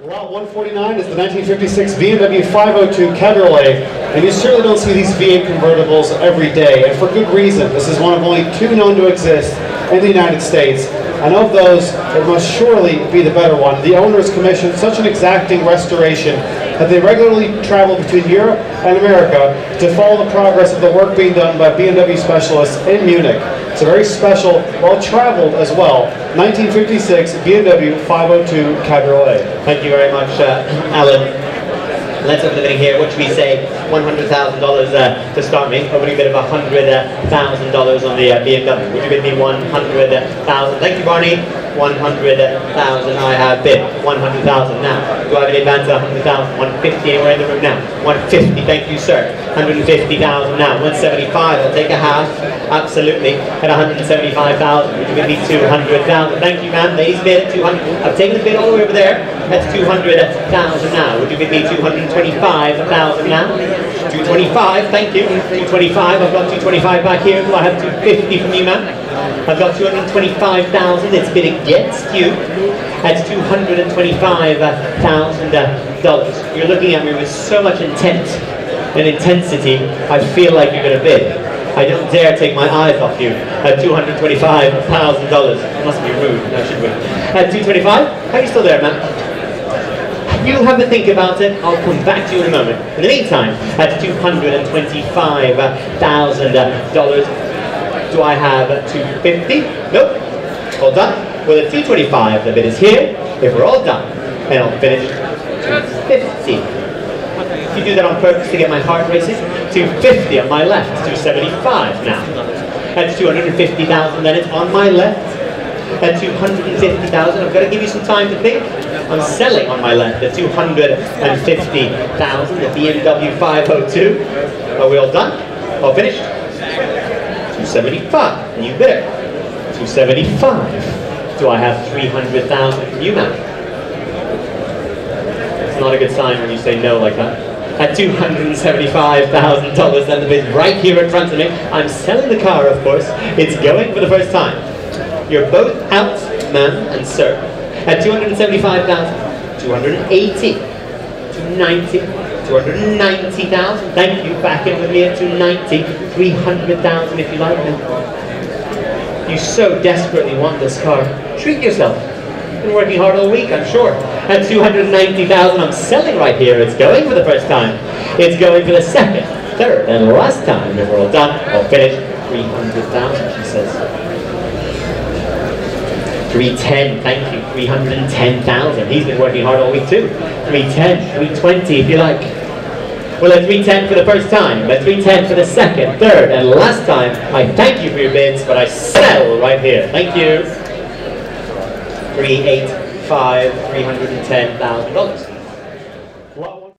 Lot 149 is the 1956 BMW 502 Cabriolet, and you certainly don't see these V8 convertibles every day, and for good reason. This is one of only two known to exist in the United States, and of those, it must surely be the better one. The owners commissioned such an exacting restoration that they regularly travel between Europe and America to follow the progress of the work being done by BMW specialists in Munich. It's a very special, well-traveled as well, 1956 BMW 502 Cabriolet. Thank you very much, Alan. Let's open the bidding here. What should we say? $100,000 to start me. Opening bid of $100,000 on the BMW. Would you bid me $100,000? Thank you, Barney. $100,000 I have bid. $100,000 now. Do I have an advance of $100,000? $150 anywhere in the room now. $150, thank you, sir. $150,000 now. $175, I'll take a half. Absolutely. At $175,000. Would you bid me $200,000? Thank you, ma'am. Ladies bid at $200,000. I've taken the bid all the way over there. That's $200,000 now. Would you bid me $225,000 now? $225, thank you. $225, I've got $225 back here. Do I have $250 from you, ma'am? I've got $225,000. It's bid against you. That's $225,000. You're looking at me with so much intent and intensity, I feel like you're going to bid. I don't dare take my eyes off you at $225,000. Must be rude, no, should we? At $225? Are you still there, ma'am? You have to think about it. I'll come back to you in a moment. In the meantime, at $225,000, do I have $250? Nope. All done. Well, at $225, the bid is here. If we're all done, and I'll finish $250. You do that on purpose to get my heart racing. $250 on my left. $275 now. That's $250,000. Then it's on my left. At $250,000, I've got to give you some time to think. I'm selling on my left at $250,000, the BMW 502. Are we all done? All finished? $275, new bidder. $275. Do I have $300,000 from you, ma'am? It's not a good sign when you say no like that. At $275,000, then the bid right here in front of me. I'm selling the car, of course. It's going for the first time. You're both out, ma'am and sir. At $275,000, $280, $290, $290,000. Thank you. Back in with me at $290, $300,000 if you like, ma'am. You so desperately want this car. Treat yourself. Been working hard all week, I'm sure. At $290,000, I'm selling right here. It's going for the first time. It's going for the second, third, and last time. And we're all done. All finished. $300,000, she says. $310, thank you. $310,000. He's been working hard all week too. $310, $320 if you like. Well, at $310 for the first time, at $310 for the second, third, and last time, I thank you for your bids, but I sell right here. Thank you. $385, $310,000.